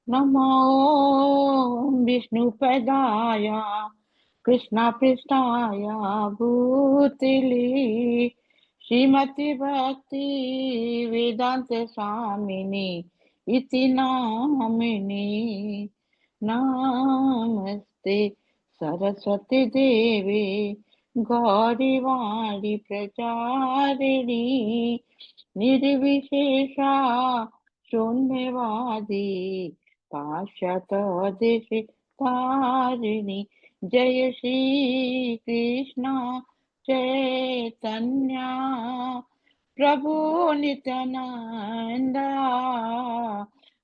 नमो विष्णुपदाय कृष्णपृष्ठाय भूतले श्रीमति भक्ति वेदांत स्वामिनी इति नामिनी। नमस्ते सरस्वती देवी गौरीवाणी प्रचारिणी निर्विशेषा शून्यवादी पाश्चात्य तारिणी। जय श्री कृष्ण चैतन्य प्रभु नित्यानंद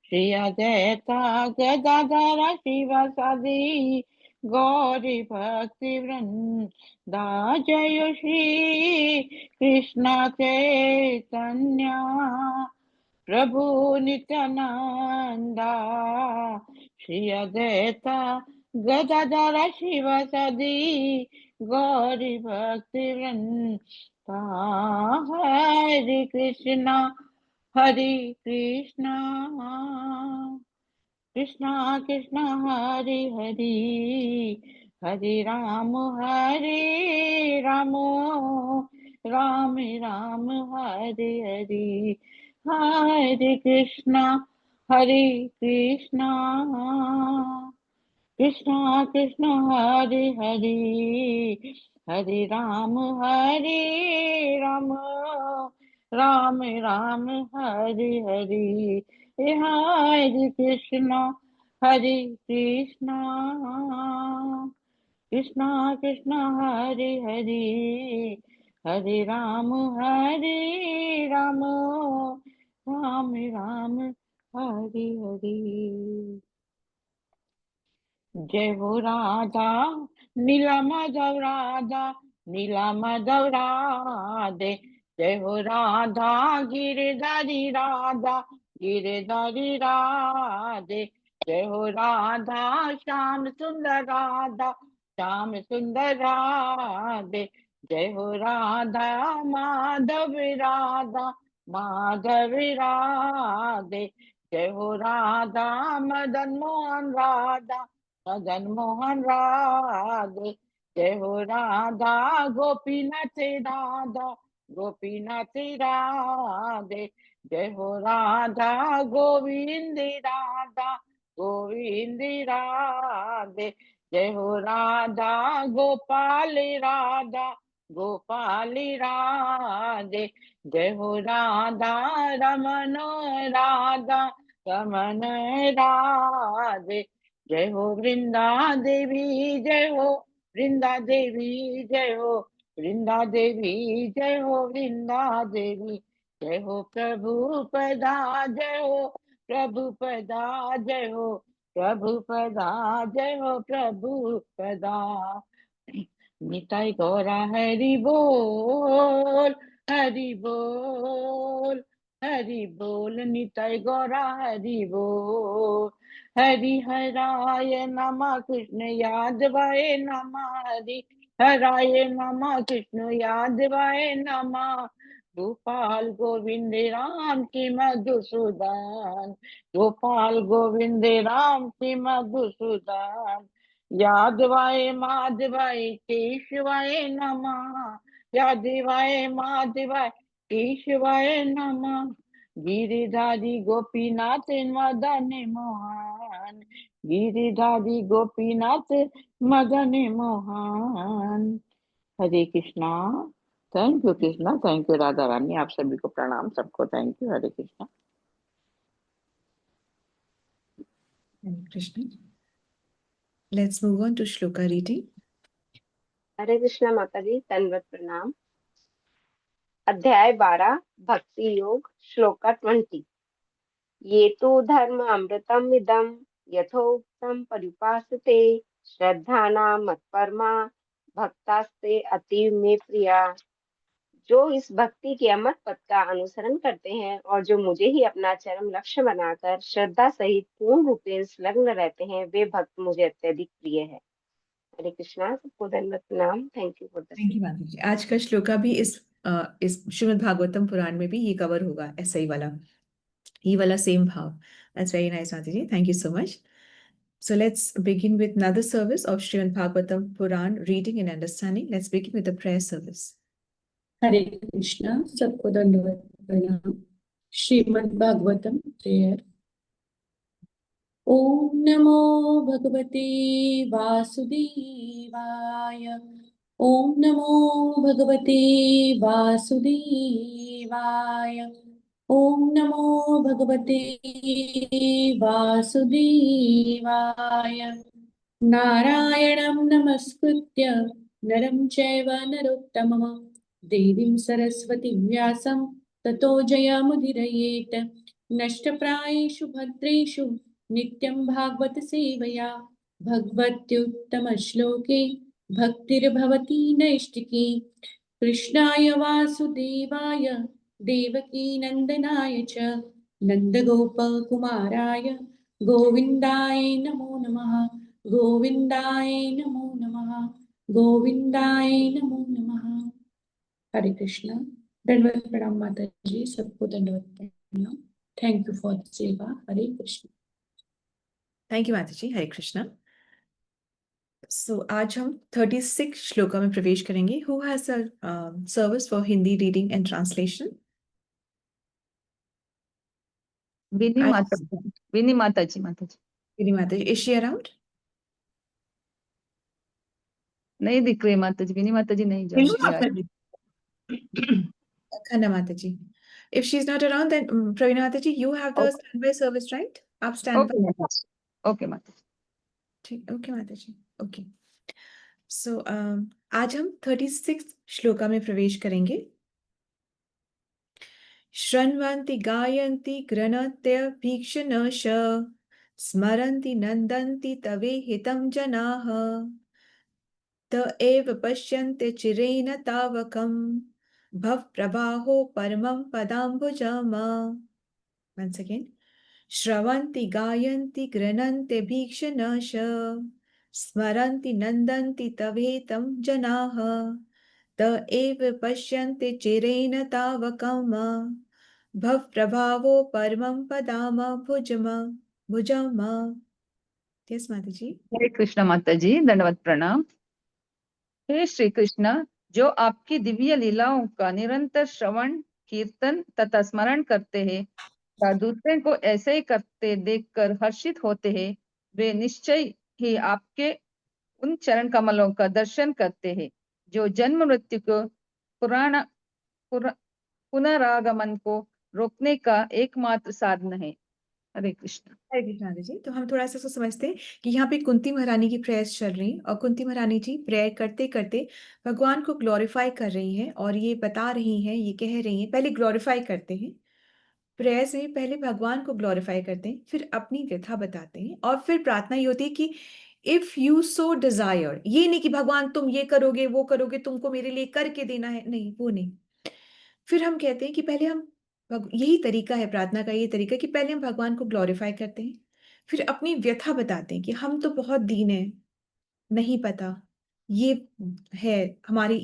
श्री अद्वैता गदाधर शिवासादि गौरी भक्ति वृंदा। जय श्री कृष्ण चैतन्य प्रभु नित्यानंदा श्री अद्वैता गदाधर शिवासादि गौरी भक्ति वृंदा। हरे कृष्णा कृष्णा कृष्णा हरे हरे हरे राम राम राम हरे हरे। हरे कृष्णा कृष्णा कृष्णा हरे हरे हरे राम राम राम हरे हरे। हरे कृष्णा कृष्णा कृष्णा हरे हरे हरे राम राम राम हरे हरे। जय हो राधा नीला माधव राधे। जय हो राधा गिरधारी राधे। जय हो राधा श्याम सुंदर राधे। जय हो राधा माधव राधे। जय हो राधा मदन मोहन राधे। जय हो राधा गोपीनाथ राधे। जय हो राधा गोविंद राधे। जय हो राधा गोपाल राधे। जय हो राधा रमन रमन राधे। जय हो वृंदा देवी जय हो वृंदा देवी जय हो वृंदा देवी जय हो वृंदा देवी। जय हो प्रभु पदा जय हो प्रभु पदा जय हो प्रभु पदा जय हो प्रभु पदा। निताई गौरा हरि बोल निताई गौरा हरि बोल। हरि हराय नमः कृष्ण यादवाय नमः हरि हराय नमः कृष्ण यादवाय नमः। गोपाल गोविंद राम की मधुसूदन गोपाल गोविंद राम की मधुसूदन। यादवाय माधवाय केशवाय नमः यादवाय माधवाय केशवाय नमः। Giridhari Gopinath Madan Mohan Giridhari Gopinath Madan Mohan. Hare Krishna. Thank you Krishna, thank you Radha Rani. आप सभी को प्रणाम, सबको thank you. Hare Krishna. Hare Krishna. Let's move on to Shloka reading. Hare Krishna माता जी, दंडवत प्रणाम। अध्याय 12 भक्ति योग श्लोका 20। ये तो धर्म अमृतम इदम यथोक्तम परिपासते श्रद्धाना मत्परमा भक्तास्ते अतीव में प्रिया। जो इस भक्ति के अमर पथ का अनुसरण करते हैं और जो मुझे ही अपना चरम लक्ष्य बनाकर श्रद्धा सहित पूर्ण रूपेण संलग्न रहते हैं, वे भक्त मुझे अत्यधिक प्रिय है। हरे कृष्णा, सबको धन्यवाद प्रणाम। Thank you for the thank you माता जी। आज का श्लोका भी इस श्रीमद् भागवतम पुराण में भी ये कवर होगा, ऐसा ही वाला। ये वाला सेम भाव. That's very nice, Mataji. Thank you so much. So let's begin with another service of Srimad Bhagavatam Puran, reading and understanding. Let's begin with the prayer service. हरे कृष्णा, सबको दंडवत प्रणाम. श्रीमद् भागवतम प्रेयर. ओम नमो भगवते वासुदेवाय. ओम नमो भगवते वासुदेवाय. ओम नमो भगवते वासुदेवाय. नारायणं नमस्कृत्य नरं चैव नरोत्तमं देवीं सरस्वतीं व्यासं ततो जयमुदीरयेत्. नष्टप्रायेषु भद्रेषु नित्यं भागवत सेवया भगवत्युत्तमश्लोके भक्तिर्भवति नैष्टिकी. कृष्णाय वासुदेवाय देवकीनन्दनाय च नन्दगोपकुमाराय गोविन्दाय नमो नमः. गोविन्दाय नमो नमः. गोविन्दाय नमो नमः. हरे कृष्णा. दंडवत प्रणाम माता जी, सबको दंडवत प्रणाम. थैंक यू फॉर द सेवा. हरे Krishna. Thank you, Mataji. Hare Krishna. So आज हम 36 श्लोका में प्रवेश करेंगे. Who has a service for Hindi reading and translation? Winnie I- माता विनी माताजी माताजी Giri Mataji. Is she around? नहीं दिख रही माताजी. विनी माताजी नहीं ज्वाइन किया है. Khanda Mataji. If she's not around, then Pravina Mataji, you have the standby service, right? आप standby. ओके माताजी. ओके माताजी. ठीक. Okay, Mataji. Okay. So आज हम 36 श्लोका में प्रवेश करेंगे. शृण्वन्ति गायन्ति गृणन्त्य भीक्षणश स्मरन्ति नन्दन्ति तवेहितं जनाः त एव पश्यन्ति चिरेण तावकं भवप्रवाहो परमं पदाम्बुजम्. Once again. श्रवन्ति गायन्ति गृह्णन्ति भीक्षणश स्मरन्ति नन्दन्ति तवेहितं जनाः त एव पश्यन्ति चिरेण तावकं भवप्रभावो परमं पदाम्बुजम्. Yes, Mataji. हरे कृष्ण माताजी. दंडवत प्रणाम. हे श्री कृष्ण, जो आपकी दिव्य लीलाओं का निरंतर श्रवण कीर्तन तथा स्मरण करते हैं तथा दूसरे को ऐसे ही करते देखकर हर्षित होते हैं, वे निश्चय ही आपके उन चरण कमलों का दर्शन करते हैं जो जन्म मृत्यु को पुनरागमन को रोकने का एकमात्र साधन है. हरे कृष्ण. हरे कृष्ण जी. तो हम थोड़ा सा इसको समझते हैं कि यहाँ पे कुंती महारानी की प्रेयर्स चल रही हैं और कुंती महारानी जी प्रेयर करते करते भगवान को ग्लोरीफाई कर रही हैं और ये बता रही हैं, ये कह रही हैं. पहले ग्लोरीफाई करते हैं प्रेयर्स में, पहले भगवान को ग्लोरीफाई करते हैं, फिर अपनी व्यथा बताते हैं और फिर प्रार्थना ये होती है कि इफ यू सो डिजायर. ये नहीं कि भगवान तुम ये करोगे वो करोगे, तुमको मेरे लिए करके देना है, नहीं, वो नहीं. फिर हम कहते हैं कि पहले हम यही तरीका है प्रार्थना का, ये तरीका कि पहले हम भगवान को ग्लोरीफाई करते हैं, फिर अपनी व्यथा बताते हैं कि हम तो बहुत दीन हैं, नहीं पता, ये है हमारी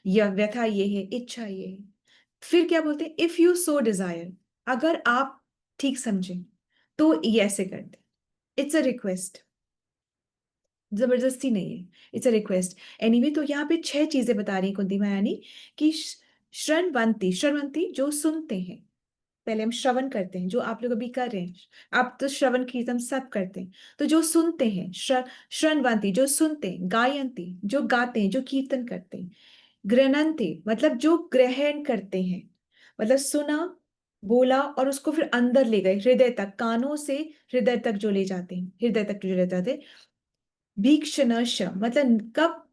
ये व्यथा, ये है इच्छा, ये है. फिर क्या बोलते हैं, इफ यू सो डिजायर, अगर आप ठीक समझें तो ये ऐसे करते. इट्स अ रिक्वेस्ट, जबरदस्ती नहीं है, इट्स अ रिक्वेस्ट. एनीवे, तो यहाँ पे 6 चीजें बता रही है कुंती महारानी कि श्रवंती, श्रवंती जो सुनते हैं. पहले हम श्रवण करते हैं, जो आप लोग अभी कर रहे हैं, आप तो श्रवण कीर्तन सब करते हैं. तो जो सुनते हैं, श्रवंती जो सुनते हैं, गायंती जो गाते हैं, जो कीर्तन करते हैं, गृह्णन्ति मतलब जो ग्रहण करते हैं, मतलब सुना, बोला और उसको फिर अंदर ले गए, हृदय तक, कानों से हृदय तक जो ले जाते हैं, हृदय तक जो ले जाते हैं. भीक्षणश मतलब कब,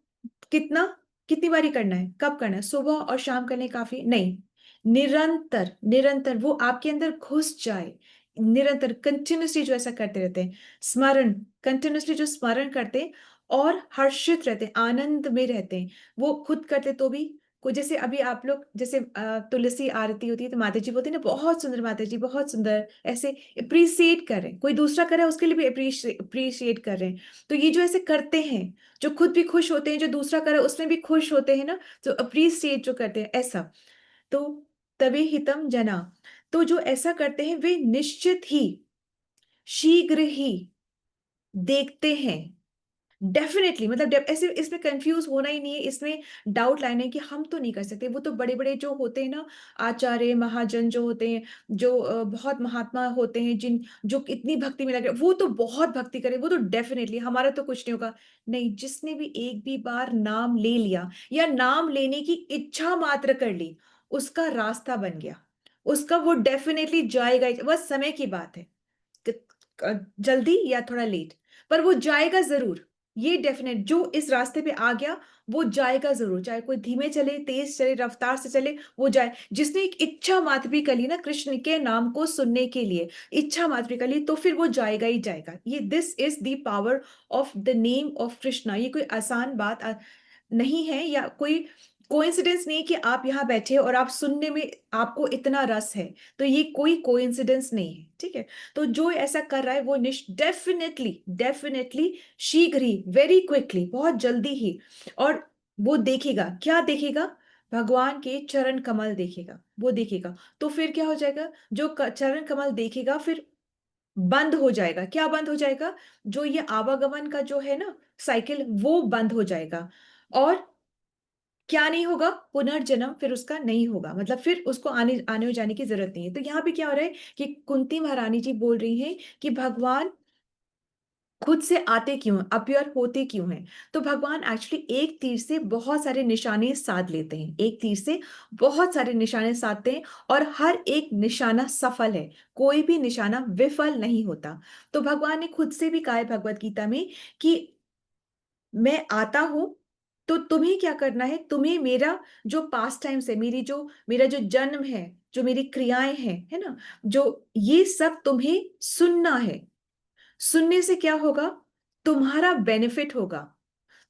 कितना, कितनी बारी करना है, कब करना है, सुबह और शाम करने काफी नहीं, निरंतर, निरंतर वो आपके अंदर घुस जाए, निरंतर कंटिन्यूसली जो ऐसा करते रहते हैं. स्मरण, कंटिन्यूसली जो स्मरण करते हैं और हर्षित रहते हैं, आनंद में रहते हैं. वो खुद करते तो भी कोई, जैसे अभी आप लोग जैसे तुलसी आरती होती है तो माता जी बोलती है ना, बहुत सुंदर माता जी, बहुत सुंदर, ऐसे अप्रिसिएट कर रहे हैं, कोई दूसरा कर रहा है उसके लिए भी अप्रिशिएट कर रहे हैं. तो ये जो ऐसे करते हैं, जो खुद भी खुश होते हैं, जो दूसरा कर रहा है उसमें भी खुश होते हैं ना, तो अप्रिसिएट जो करते हैं ऐसा. तो तवे हितम जना, तो जो ऐसा करते हैं वे निश्चित ही, शीघ्र ही देखते हैं। डेफिनेटली, मतलब ऐसे इसमें कंफ्यूज होना ही नहीं है, इसमें डाउट लाना है कि हम तो नहीं कर सकते। वो तो बड़े बड़े जो होते हैं ना, आचार्य महाजन जो होते हैं, जो बहुत महात्मा होते हैं, जिन जो इतनी भक्ति में लगे, वो तो बहुत भक्ति करे, वो तो डेफिनेटली, हमारा तो कुछ नहीं होगा। नहीं, जिसने भी एक भी बार नाम ले लिया या नाम लेने की इच्छा मात्र कर ली, उसका रास्ता बन गया, उसका वो डेफिनेटली जाएगा ही, बस समय की बात है, जल्दी या थोड़ा लेट, पर वो जाएगा जरूर। ये डेफिनेट, जो इस रास्ते पे आ गया वो जाएगा जरूर, चाहे कोई धीमे चले, तेज चले, रफ्तार से चले, वो जाए। जिसने एक इच्छा मात्र भी कर ली ना कृष्ण के नाम को सुनने के लिए, इच्छा मात्र भी कर ली, तो फिर वो जाएगा ही जाएगा। ये this is the power of the name of Krishna. ये कोई आसान बात नहीं है, या कोई कोइंसिडेंस नहीं कि आप यहाँ बैठे और आप सुनने में आपको इतना रस है, तो ये कोई कोइंसिडेंस नहीं है, ठीक है। तो जो ऐसा कर रहा है वो डेफिनेटली डेफिनेटली शीघ्र ही, वेरी क्विकली, बहुत जल्दी ही, और वो देखेगा, क्या देखेगा? भगवान के चरण कमल देखेगा, वो देखेगा। तो फिर क्या हो जाएगा? जो चरण कमल देखेगा फिर बंद हो जाएगा। क्या बंद हो जाएगा? जो ये आवागमन का जो है ना साइकिल, वो बंद हो जाएगा। और क्या नहीं होगा? पुनर्जन्म फिर उसका नहीं होगा, मतलब फिर उसको आने आने और जाने की जरूरत नहीं है। तो यहाँ पे क्या हो रहा है कि कुंती महारानी जी बोल रही हैं कि भगवान खुद से आते क्यों हैं, अपीयर होते क्यों हैं? तो भगवान एक्चुअली एक तीर से बहुत सारे निशाने साध लेते हैं, एक तीर से बहुत सारे निशाने साधते हैं, और हर एक निशाना सफल है, कोई भी निशाना विफल नहीं होता। तो भगवान ने खुद से भी कहा है भगवत गीता में कि मैं आता हूं, तो तुम्हें क्या करना है? तुम्हें मेरा जो पास्ट टाइम से, मेरा जो जन्म है, जो मेरी क्रियाएं हैं, है ना, जो ये सब तुम्हें सुनना है। सुनने से क्या होगा? तुम्हारा बेनिफिट होगा।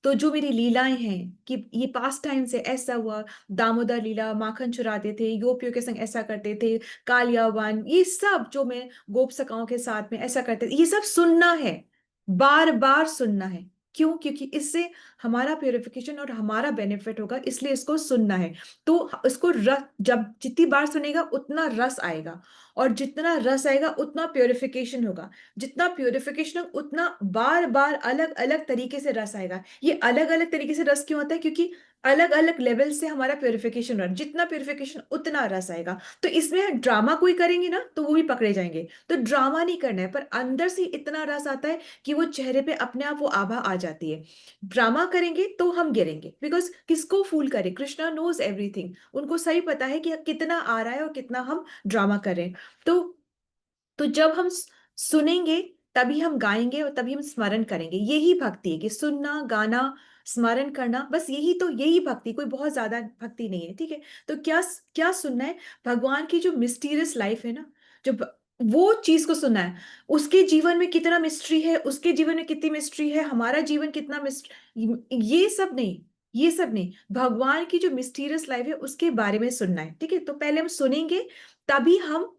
तो जो मेरी लीलाएं हैं कि ये पास्ट टाइम से ऐसा हुआ, दामोदर लीला, माखन चुराते थे, गोपियों के संग ऐसा करते थे, कालियावान, ये सब जो मैं गोप सखाओं के साथ में ऐसा करते थे, ये सब सुनना है, बार बार सुनना है। क्यों? क्योंकि इससे हमारा प्योरिफिकेशन और हमारा बेनिफिट होगा, इसलिए इसको सुनना है। तो इसको रस, जब जितनी बार सुनेगा उतना रस आएगा, और जितना रस आएगा उतना प्योरिफिकेशन होगा, जितना प्योरिफिकेशन उतना बार बार अलग अलग तरीके से रस आएगा। ये अलग अलग तरीके से रस क्यों आता है? क्योंकि अलग अलग लेवल से हमारा प्योरिफिकेशन हो रहा है, जितना प्योरिफिकेशन उतना रस आएगा। तो इसमें ड्रामा कोई करेंगे ना तो वो भी पकड़े जाएंगे, तो ड्रामा नहीं करना है, पर अंदर से इतना रस आता है कि वो चेहरे पे अपने आप वो आभा आ जाती है। ड्रामा करेंगे तो हम गिरेंगे, बिकॉज किसको फूल करे? कृष्णा नोज एवरीथिंग, उनको सही पता है कि कितना आ रहा है और कितना हम ड्रामा करें। तो जब हम सुनेंगे तभी हम गाएंगे, और तभी हम स्मरण करेंगे। यही भक्ति है कि सुनना, गाना, स्मरण करना, बस यही भक्ति, कोई बहुत ज्यादा भक्ति नहीं है, ठीक है। तो क्या क्या सुनना है? भगवान की जो मिस्टीरियस लाइफ है ना, जो वो चीज को सुनना है। उसके जीवन में कितना मिस्ट्री है, उसके जीवन में कितनी मिस्ट्री है, हमारा जीवन कितना मिस्ट्री, ये सब नहीं, ये सब नहीं, भगवान की जो मिस्टीरियस लाइफ है उसके बारे में सुनना है, ठीक है। तो पहले हम सुनेंगे, तभी हम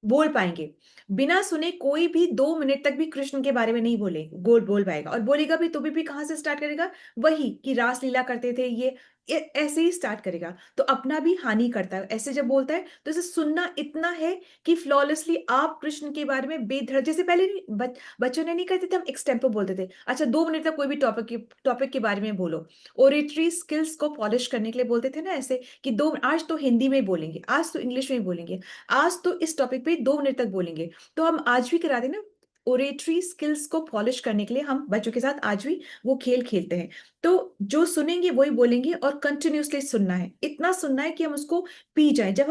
बोल पाएंगे। बिना सुने कोई भी 2 मिनट तक भी कृष्ण के बारे में नहीं बोल पाएगा, और बोलेगा भी तो भी कहां से स्टार्ट करेगा? वही कि रास लीला करते थे, ऐसे ही स्टार्ट करेगा, तो अपना भी हानि करता है ऐसे जब बोलता है। तो इसे सुनना इतना है कि फ्लॉलेसली आप कृष्ण के बारे में बेधड़क, जैसे पहले नहीं बच्चों ने नहीं करते थे, हम एक्सटेम्पो बोलते थे, अच्छा 2 मिनट तक कोई भी टॉपिक के बारे में बोलो। ओरेटरी स्किल्स को पॉलिश करने के लिए बोलते थे ना ऐसे, कि आज तो हिंदी में बोलेंगे, आज तो इंग्लिश में बोलेंगे, आज तो इस टॉपिक पे 2 मिनट तक बोलेंगे। तो हम आज भी करा दें ना, ओरेटरी स्किल्स को पॉलिश करने के लिए हम बच्चों के साथ आज भी वो खेल खेलते हैं। तो जो सुनेंगे वही बोलेंगे, और कंटिन्यूसली सुनना है, इतना सुनना है कि हम उसको पी जाएं। जब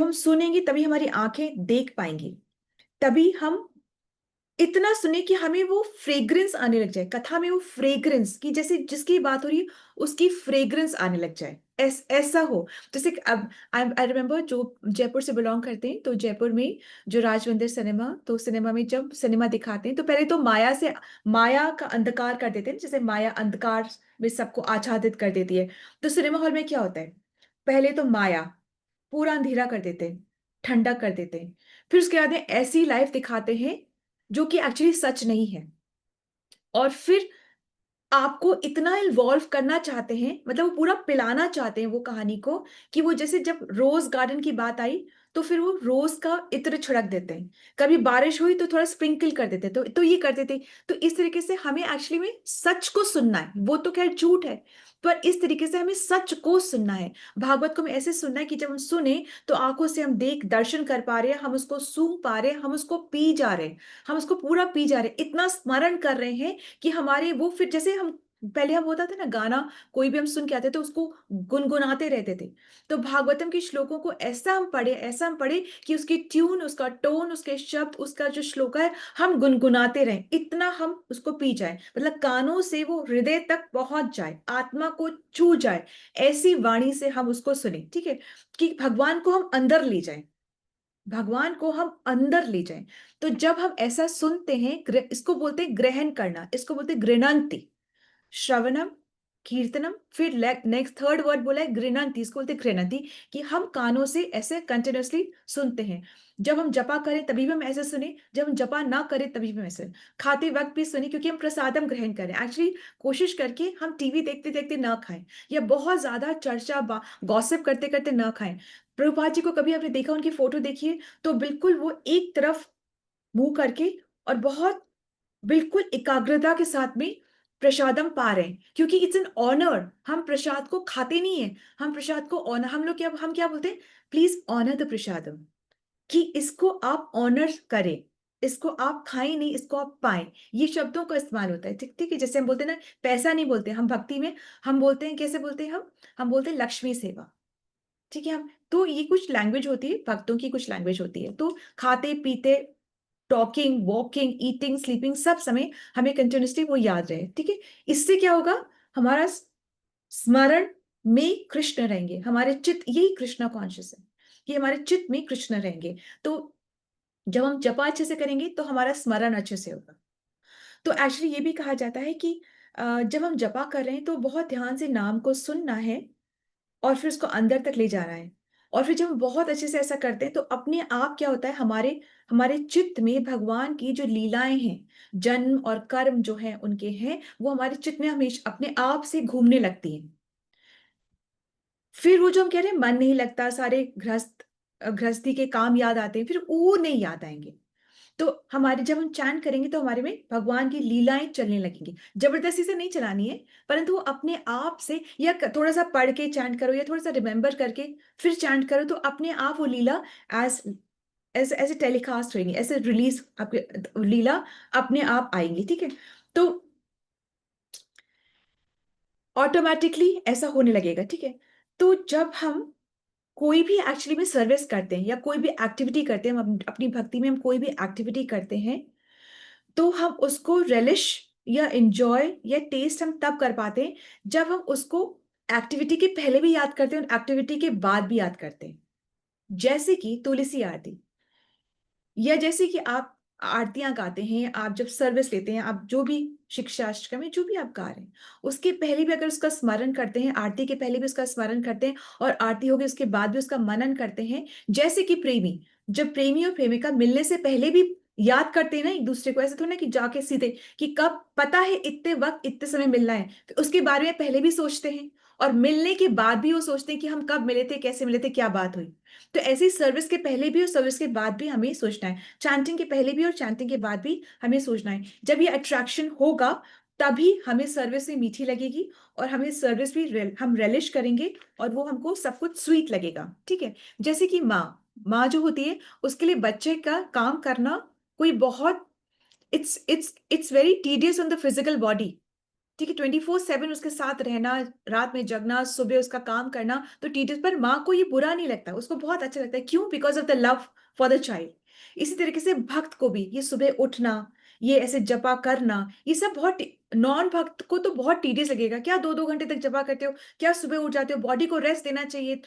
हम सुनेंगे तभी हमारी आंखें देख पाएंगी, तभी हम इतना सुने कि हमें वो फ्रेग्रेंस आने लग जाए, कथा में वो फ्रेग्रेंस की, जैसे जिसकी बात हो रही है उसकी फ्रेग्रेंस आने लग जाए, ऐसा हो। जैसे कि अब आई रिमेम्बर, जो जयपुर से बिलोंग करते हैं, तो जयपुर में जो राज मंदिर सिनेमा, तो सिनेमा में जब सिनेमा दिखाते हैं तो पहले तो माया का अंधकार कर देते हैं, जैसे माया अंधकार में सबको आच्छादित कर देती है। तो सिनेमा हॉल में क्या होता है? पहले तो माया पूरा अंधेरा कर देते हैं, ठंडा कर देते हैं, फिर उसके बाद में ऐसी लाइफ दिखाते हैं जो कि एक्चुअली सच नहीं है, और फिर आपको इतना इन्वॉल्व करना चाहते हैं, मतलब वो पूरा पिलाना चाहते हैं वो कहानी को, कि वो जैसे जब रोज गार्डन की बात आई तो फिर वो रोज का इत्र छिड़क देते हैं, कभी बारिश हुई तो थोड़ा स्प्रिंकल कर देते, तो ये करते थे। तो इस तरीके से हमें एक्चुअली में सच को सुनना है, वो तो खैर झूठ है, पर इस तरीके से हमें सच को सुनना है। भागवत को हमें ऐसे सुनना है कि जब हम सुने तो आंखों से हम देख दर्शन कर पा रहे हैं, हम उसको सूंघ पा रहे हैं, हम उसको पी जा रहे हैं, हम उसको पूरा पी जा रहे हैं, इतना स्मरण कर रहे हैं कि हमारे वो फिर जैसे हम पहले हम होता था ना गाना, कोई भी हम सुन के आते तो उसको गुनगुनाते रहते थे। तो भागवतम के श्लोकों को ऐसा हम पढ़े कि उसकी ट्यून, उसका टोन, उसके शब्द, उसका जो श्लोक है हम गुनगुनाते रहें, इतना हम उसको पी जाए, मतलब कानों से वो हृदय तक पहुंच जाए, आत्मा को छू जाए, ऐसी वाणी से हम उसको सुने, ठीक है, कि भगवान को हम अंदर ले जाएं, भगवान को हम अंदर ले जाएं। तो जब हम ऐसा सुनते हैं, इसको बोलते हैं ग्रहण करना, इसको बोलते हैं गृणंति, श्रवणम, कीर्तनम, फिर नेक्स्ट थर्ड वर्ड बोला है गृणंति, इसको बोलते हैं गृणंति, कि हम कानों से ऐसे कंटिन्यूअसली सुनते हैं। जब हम जपा करें तभी भी हम ऐसे सुने, जब हम जपा ना करें तभी भी हम ऐसे, खाते वक्त भी सुने, क्योंकि हम प्रसादम ग्रहण करें। एक्चुअली कोशिश करके हम टीवी देखते देखते ना खाएं, या बहुत ज्यादा चर्चा गॉसिप करते करते ना खाएं। प्रभुपाद जी को कभी आपने देखा, उनकी फोटो देखिए तो बिल्कुल वो एक तरफ मुंह करके और बहुत बिल्कुल एकाग्रता के साथ में प्रसादम पा रहे हैं, क्योंकि इट्स एन ऑनर। हम प्रसाद को खाते नहीं है, हम प्रसाद को ऑनर, हम क्या बोलते हैं, प्लीज ऑनर द प्रसादम, कि इसको आप ऑनर करें, इसको आप खाएं नहीं, इसको आप पाएं, ये शब्दों का इस्तेमाल होता है, ठीक ठीक है। जैसे हम बोलते हैं ना, पैसा नहीं बोलते हम भक्ति में, हम बोलते हैं, कैसे बोलते हैं हम बोलते हैं लक्ष्मी सेवा, ठीक है। हम तो ये कुछ लैंग्वेज होती है, भक्तों की कुछ लैंग्वेज होती है। तो खाते पीते, टॉकिंग, वॉकिंग, ईटिंग, स्लीपिंग, सब समय हमें कंटिन्यूसली वो याद रहे, ठीक है। इससे क्या होगा, हमारा स्मरण में कृष्ण रहेंगे, हमारे चित्त, यही कृष्णा कॉन्शियस है कि हमारे चित्त में कृष्ण रहेंगे। तो जब हम जपा अच्छे से करेंगे तो हमारा स्मरण अच्छे से होगा। तो एक्चुअली ये भी कहा जाता है कि जब हम जपा कर रहे हैं तो बहुत ध्यान से नाम को सुनना है और फिर उसको अंदर तक ले जाना है। और फिर जब हम बहुत अच्छे से ऐसा करते हैं तो अपने आप क्या होता है, हमारे हमारे चित्त में भगवान की जो लीलाएं हैं, जन्म और कर्म जो है उनके हैं, वो हमारे चित्त में हमेशा अपने आप से घूमने लगती हैं। फिर वो जो हम कह रहे हैं मन नहीं लगता, सारे गृहस्थी के काम याद आते हैं, फिर वो नहीं याद आएंगे। तो हमारे जब हम चैंट करेंगे तो हमारे में भगवान की लीलाएं चलने लगेंगी। जबरदस्ती से नहीं चलानी है, परंतु वो अपने आप से, या थोड़ा सा पढ़ के चैंट करो, या थोड़ा सा रिमेम्बर करके फिर चैंट करो, तो अपने आप वो लीला एज ऐसे टेलीकास्ट होंगी, ऐसे रिलीज, आपके लीला अपने आप आएंगी, ठीक है। तो ऑटोमेटिकली ऐसा होने लगेगा, ठीक है। तो जब हम कोई भी एक्चुअली में सर्विस करते हैं या कोई भी एक्टिविटी करते हैं, हम अपनी भक्ति में हम कोई भी एक्टिविटी करते हैं, तो हम उसको रेलिश या एंजॉय या टेस्ट हम तब कर पाते हैं जब हम उसको एक्टिविटी के पहले भी याद करते हैं और एक्टिविटी के बाद भी याद करते हैं। जैसे कि तुलसी आरती, या जैसे कि आप आरतियां गाते हैं, आप जब सर्विस लेते हैं, आप जो भी शिक्षाष्टक में जो भी आप गा रहे हैं, उसके पहले भी अगर उसका स्मरण करते हैं, आरती के पहले भी उसका स्मरण करते हैं, और आरती होगी उसके बाद भी उसका मनन करते हैं। जैसे कि प्रेमी, जब प्रेमी और प्रेमिका मिलने से पहले भी याद करते हैं ना एक दूसरे को, ऐसे थोड़ा ना कि जाके सीधे, कि कब पता है इतने वक्त इतने समय मिलना है, तो उसके बारे में पहले भी सोचते हैं, और मिलने के बाद भी वो सोचते हैं कि हम कब मिले थे, कैसे मिले थे, क्या बात हुई। तो ऐसी सर्विस के पहले भी और सर्विस के बाद भी हमें सोचना है, चैंटिंग के पहले भी और चैंटिंग के बाद भी हमें सोचना है। जब ये अट्रैक्शन होगा तभी हमें सर्विस भी मीठी लगेगी, और हमें सर्विस भी हम रेलिश करेंगे, और वो हमको सब कुछ स्वीट लगेगा, ठीक है। जैसे कि माँ माँ जो होती है, उसके लिए बच्चे का काम करना कोई बहुत, it's very tedious on the physical body, ठीक है। 24/7 उसके साथ रहना, रात में जगना, सुबह उसका काम करना, तो टीचर, पर माँ को ये बुरा नहीं लगता, उसको बहुत अच्छा लगता है। क्यों? Because of the love for the child. इसी तरीके से भक्त को भी ये सुबह उठना, ये ऐसे जपा करना, ये सब बहुत, नॉन भक्त को तो बहुत टीडियस लगेगा, क्या 2-2 घंटे तक जपा करते हो, क्या सुबह उठ जाते हो, बॉडी को रेस्ट देना चाहिए,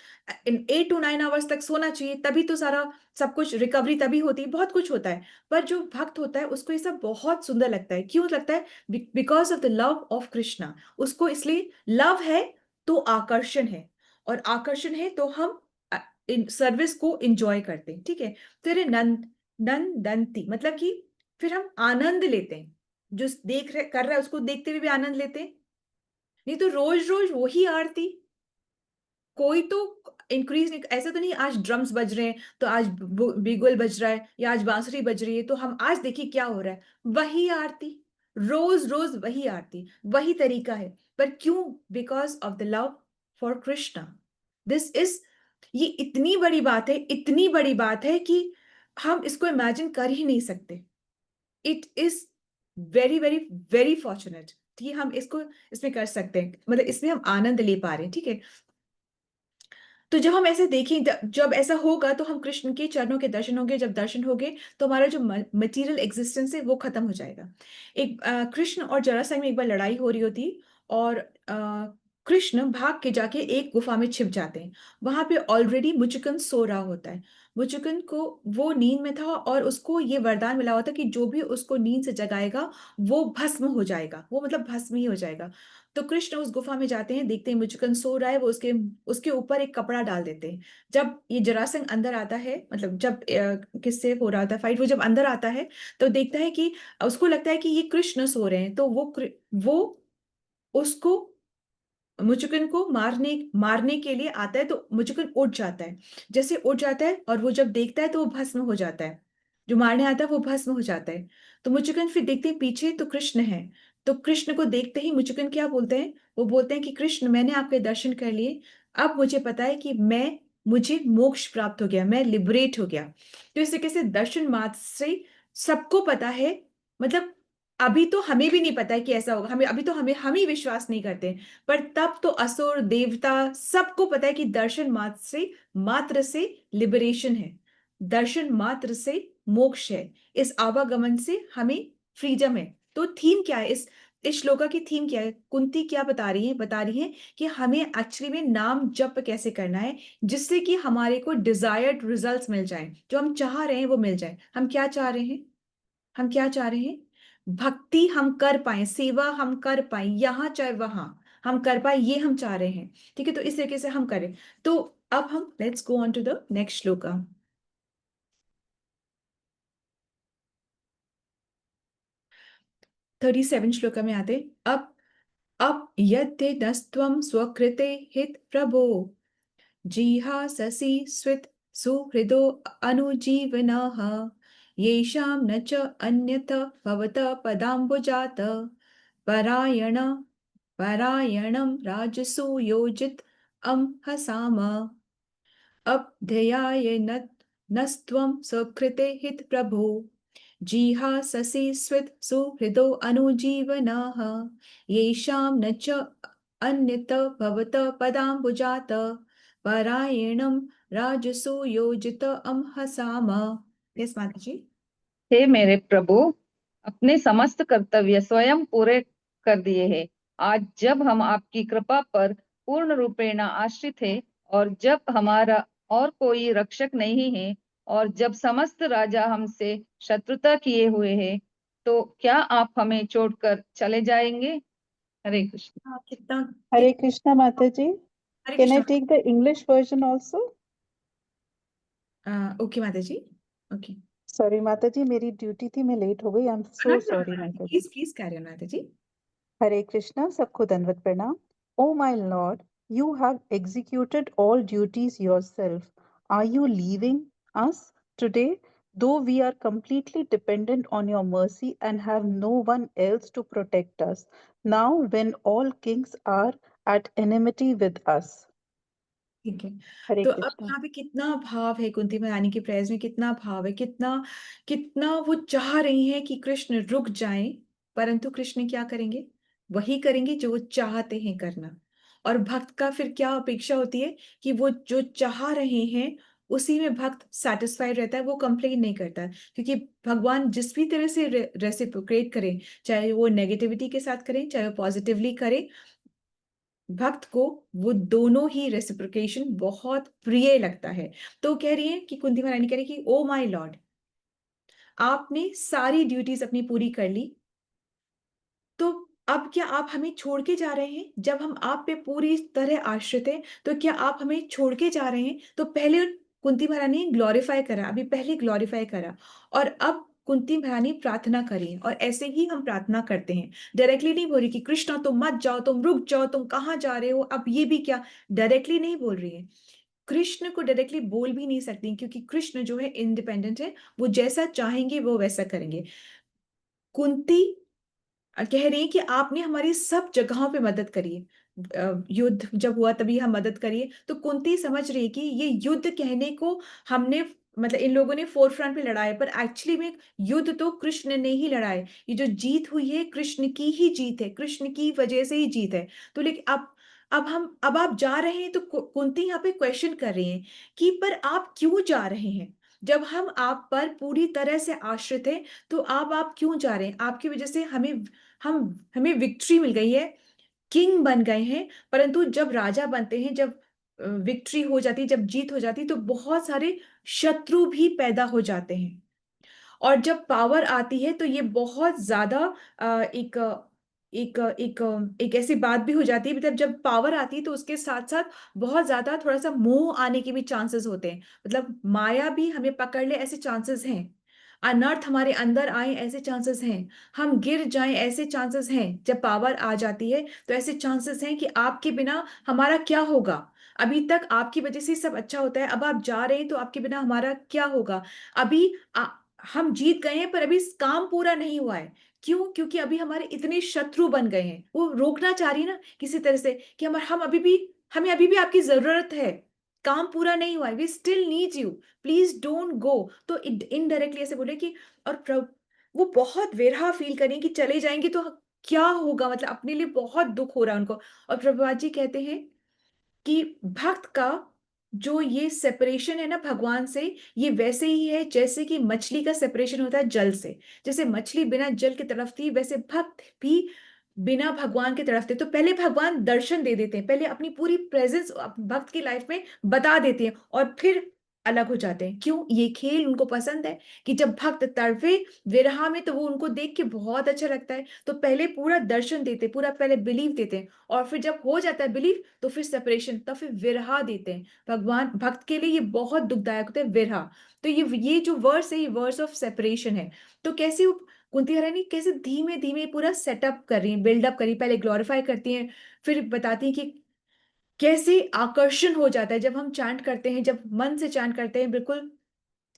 इन 8 to 9 आवर्स तक सोना चाहिए, तभी तो सारा सब कुछ रिकवरी तभी होती है, बहुत कुछ होता है। पर जो भक्त होता है उसको ये सब बहुत सुंदर लगता है। क्यों लगता है? Because of the love of Krishna. उसको इसलिए लव है तो आकर्षण है, और आकर्षण है तो हम इन सर्विस को एंजॉय करते हैं, ठीक है। फिर नंदंती, मतलब कि फिर हम आनंद लेते हैं, जो देख रहे कर रहा है उसको देखते हुए भी आनंद लेते हैं, नहीं तो रोज रोज वही आरती, कोई तो इंक्रीज नहीं, ऐसा तो नहीं आज ड्रम्स बज रहे हैं तो आज बिगुल बज रहा है या आज बांसुरी बज रही है तो हम आज देखिए क्या हो रहा है, वही आरती, रोज रोज वही आरती, वही तरीका है। पर क्यों? Because of the love for Krishna. This is, ये इतनी बड़ी बात है, इतनी बड़ी बात है कि हम इसको इमेजिन कर ही नहीं सकते। It is very very very fortunate कि हम इसको इसमें कर सकते हैं, मतलब इसमें हम आनंद ले पा रहे हैं, ठीक है। तो जब हम ऐसे देखें, जब ऐसा होगा तो हम कृष्ण के चरणों के दर्शन होंगे, जब दर्शन होंगे तो हमारा जो मटेरियल एग्जिस्टेंस है वो खत्म हो जाएगा। एक कृष्ण और जरासंध में एक बार लड़ाई हो रही होती, और कृष्ण भाग के जाके एक गुफा में छिप जाते हैं। वहां पे ऑलरेडी मुचुकुंद सो रहा होता है। मुचुकुंद को, वो नींद में था और उसको ये वरदान मिला होता कि जो भी उसको नींद से जगाएगा वो भस्म हो जाएगा, वो मतलब भस्म ही हो जाएगा। तो कृष्ण उस गुफा में जाते हैं, देखते हैं मुचुकुंद सो रहा है, वो उसके उसके ऊपर एक कपड़ा डाल देते हैं। जब ये जरासंध अंदर आता है, मतलब जब किससे हो रहा था फाइट, वो जब अंदर आता है तो देखता है कि उसको लगता है कि ये कृष्ण सो रहे हैं, तो वो उसको, मुचुकुंद को मारने मारने के लिए आता है। तो मुचुकुंद उठ जाता है, जैसे उठ जाता है और वो जब देखता है तो वो भस्म हो जाता है, जो मारने आता है वो भस्म हो जाता है। तो मुचुकुंद फिर देखते हैं पीछे तो कृष्ण है। तो कृष्ण को देखते ही मुचुकुंद क्या बोलते हैं, वो बोलते हैं कि कृष्ण, मैंने आपके दर्शन कर लिए, अब मुझे पता है कि मुझे मोक्ष प्राप्त हो गया, मैं लिबरेट हो गया। तो इस तरीके से दर्शन मात्र से सबको पता है, मतलब अभी तो हमें भी नहीं पता है कि ऐसा होगा, हमें अभी तो हम ही विश्वास नहीं करते, पर तब तो असुर देवता सबको पता है कि दर्शन मात्र से लिबरेशन है, दर्शन मात्र से मोक्ष है, इस आवागमन से हमें फ्रीडम है। तो थीम क्या है, इस श्लोका की थीम क्या है, कुंती क्या बता रही है, बता रही है कि हमें एक्चुअली में नाम जप कैसे करना है, जिससे कि हमारे को डिजायर्ड रिजल्ट्स मिल जाए, जो हम चाह रहे हैं वो मिल जाए। हम क्या चाह रहे हैं, हम क्या चाह रहे हैं, भक्ति हम कर पाए, सेवा हम कर पाए, यहाँ चाहे वहां हम कर पाए, ये हम चाह रहे हैं, ठीक है। तो इस तरीके से हम करें। तो अब हम let's go on to the next shloka. 37 shloka में आते। अब यद्य नस्त्वं स्वकृते हित प्रभो जिहाससि स्वित सुहृदो अनुजीवनः येषां न च अन्यथ भवत पदाम्बुजात परायण परायणं राजसु योजित हसाम। अध्ययाय नस्त्वं सुकृते हित प्रभो जिहाससि स्वित सुहृदो अनुजीवनः येषां न च अन्यत भवत पदाम्बुजात परायणं राजसु योजित हसाम। यस माता जी। हे मेरे प्रभु, अपने समस्त कर्तव्य स्वयं पूरे कर दिए हैं। आज जब हम आपकी कृपा पर पूर्ण रूपेण आश्रित है, और जब हमारा और कोई रक्षक नहीं है, और जब समस्त राजा हमसे शत्रुता किए हुए हैं, तो क्या आप हमें छोड़कर चले जाएंगे? हरे कृष्ण। हाँ, कितना Hare Krishna Mataji. Hare Can I Krishna. take the English version also? Okay माता जी, ओके। Sorry Mataji, मेरी ड्यूटी थी, मैं लेट हो गई. I'm so sorry Mataji. Please please carry on माता जी। Hare Krishna, सबको दंडवत प्रणाम. Oh my Lord, you have executed all duties yourself. Are you leaving us today? Though we are completely dependent on your mercy and have no one else to protect us. Now when all kings are at enmity with us. ठीक है। Hare तो अब Krishna. यहाँ पे कितना भाव है, कुंती महारानी की प्रेयर्स में कितना भाव है, कितना कितना वो चाह रही हैं कि कृष्ण रुक जाएं, परंतु कृष्ण क्या करेंगे, वही करेंगे जो वो चाहते हैं करना। और भक्त का फिर क्या अपेक्षा होती है कि वो जो चाह रहे हैं उसी में भक्त सेटिस्फाइड रहता है, वो कंप्लेन नहीं करता है। क्योंकि भगवान जिस भी तरह से रेसिप्रोकेट करें, चाहे वो नेगेटिविटी के साथ करें चाहे वो पॉजिटिवली करें, भक्त को वो दोनों ही रेसिप्रोकेशन बहुत प्रिय लगता है। तो कह रही है कि कुंती महारानी कह रही है कि ओ माय लॉर्ड, आपने सारी ड्यूटीज अपनी पूरी कर ली, तो अब क्या आप हमें छोड़ के जा रहे हैं? जब हम आप पे पूरी तरह आश्रित हैं तो क्या आप हमें छोड़ के जा रहे हैं? तो पहले कुंती महारानी ग्लोरीफाई करा, अभी पहले ग्लोरीफाई करा, और अब कुंती महारानी प्रार्थना करिए, और ऐसे ही हम प्रार्थना करते हैं। डायरेक्टली नहीं बोल रही कि कृष्णा तुम मत जाओ, तुम रुक जाओ, तुम कहाँ जा रहे हो, अब ये भी क्या, डायरेक्टली नहीं बोल रही है। कृष्ण को डायरेक्टली बोल भी नहीं सकती, क्योंकि कृष्ण जो है इंडिपेंडेंट है, वो जैसा चाहेंगे वो वैसा करेंगे। कुंती कह रही है कि आपने हमारी सब जगहों पे मदद करी है, युद्ध जब हुआ तभी हम मदद करिए। तो कुंती समझ रही है कि ये युद्ध कहने को हमने, मतलब इन लोगों ने फोर फ्रंट पे लड़ा है, पर एक्चुअली में युद्ध तो कृष्ण ने ही लड़ा है। ये जो जीत हुई है कृष्ण की ही जीत है, कृष्ण की वजह से ही जीत है। तो लेकिन अब आप जा रहे हैं, तो कुंती यहाँ पे क्वेश्चन कर रही हैं कि पर आप क्यों जा रहे हैं, जब हम आप पर पूरी तरह से आश्रित हैं, तो आप क्यों जा रहे हैं, आपकी वजह से हमें विक्ट्री मिल गई है, किंग बन गए हैं। परंतु जब राजा बनते हैं, जब विक्ट्री हो जाती है, जब जीत हो जाती है, तो बहुत सारे शत्रु भी पैदा हो जाते हैं। और जब पावर आती है तो ये बहुत ज्यादा एक एक एक एक ऐसी बात भी हो जाती है, मतलब जब पावर आती है तो उसके साथ साथ बहुत ज्यादा थोड़ा सा मोह आने के भी चांसेस होते हैं, मतलब माया भी हमें पकड़ ले ऐसे चांसेस हैं, अनर्थ हमारे अंदर आए ऐसे चांसेस हैं, हम गिर जाएं ऐसे चांसेस हैं। जब पावर आ जाती है तो ऐसे चांसेस हैं कि आपके बिना हमारा क्या होगा, अभी तक आपकी वजह से सब अच्छा होता है, अब आप जा रहे हैं तो आपके बिना हमारा क्या होगा। अभी हम जीत गए हैं पर अभी काम पूरा नहीं हुआ है, क्यों, क्योंकि अभी हमारे इतने शत्रु बन गए हैं। वो रोकना चाह रही है ना किसी तरह से कि हमें अभी भी आपकी जरूरत है, काम पूरा नहीं हुआ है, we still need you, please don't go. तो इनडायरेक्टली ऐसे बोले कि, और वो बहुत विरहा फील करें कि चले जाएंगे तो क्या होगा, मतलब अपने लिए बहुत दुख हो रहा है उनको। और प्रभुपाद जी कहते हैं कि भक्त का जो ये सेपरेशन है ना भगवान से, ये वैसे ही है जैसे कि मछली का सेपरेशन होता है जल से। जैसे मछली बिना जल की तरफ थी, वैसे भक्त भी बिना भगवान के तरफ थे। तो पहले भगवान दर्शन दे देते हैं, पहले अपनी पूरी प्रेजेंस भक्त की लाइफ में बता देते हैं, और फिर अलग हो जाते हैं। क्यों, ये खेल उनको पसंद है कि जब भक्त तड़पे विरहा में तो वो उनको देख के बहुत अच्छा लगता है, तो पहले पूरा दर्शन देते, पूरा पहले बिलीव देते हैं, और फिर जब हो जाता है बिलीव तो फिर सेपरेशन, तो फिर विरहा देते हैं। भगवान भक्त के लिए ये बहुत दुखदायक होता है विरहा। तो ये जो वर्स है, ये वर्स ऑफ सेपरेशन है। तो कैसे कुंती महारानी कैसे धीमे धीमे पूरा सेटअप कर रही है, बिल्डअप कर रही है, पहले ग्लोरीफाई करती हैं, फिर बताती हैं कि कैसे आकर्षण हो जाता है जब हम चांट करते हैं, जब मन से चांट करते हैं, बिल्कुल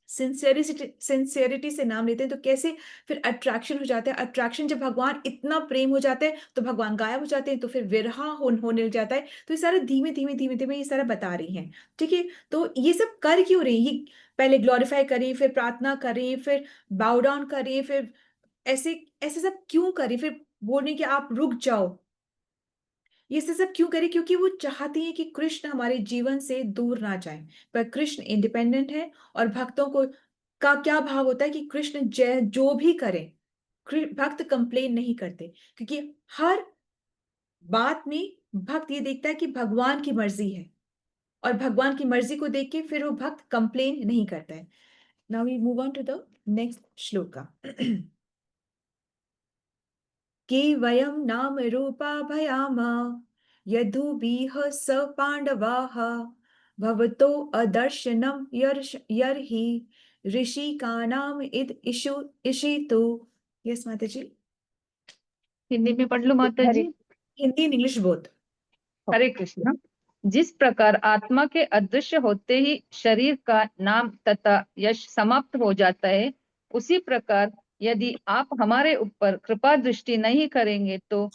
सिंसियरिटी से नाम लेते हैं, तो कैसे फिर अट्रैक्शन हो जाता है। अट्रैक्शन, जब भगवान इतना प्रेम हो जाता है तो भगवान गायब हो जाते हैं, तो फिर विरहा होने लग जाता है। तो ये सारा धीमे धीमे धीमे धीमे ये सारा बता रही हैं। ठीक है, तो ये सब कर क्यों रही है, पहले ग्लोरीफाई करें, फिर प्रार्थना करें, फिर बाउ डाउन करें, फिर ऐसे ऐसे सब क्यों करें, फिर बोलने कि आप रुक जाओ, ये सब क्यों करें, क्योंकि वो चाहती है कि कृष्ण हमारे जीवन से दूर ना जाए। पर कृष्ण इंडिपेंडेंट है, और भक्तों को का क्या भाव होता है कि कृष्ण जो भी करे, भक्त कंप्लेन नहीं करते, क्योंकि हर बात में भक्त ये देखता है कि भगवान की मर्जी है, और भगवान की मर्जी को देख के फिर वो भक्त कंप्लेन नहीं करता है। Now we move on to the next shloka. के वयं नाम रूपा भयाम यदुभिः स पांडवाः भवतो अदर्शनम यर्हि ऋषिकानाम इद इशितु। यस माता जी। हिंदी में पढ़ लो माता हरे जी। Hindi and English both. Hare Krishna. जिस प्रकार आत्मा के अदृश्य होते ही शरीर का नाम तथा यश समाप्त हो जाता है, उसी प्रकार यदि आप हमारे ऊपर कृपा दृष्टि नहीं करेंगे तो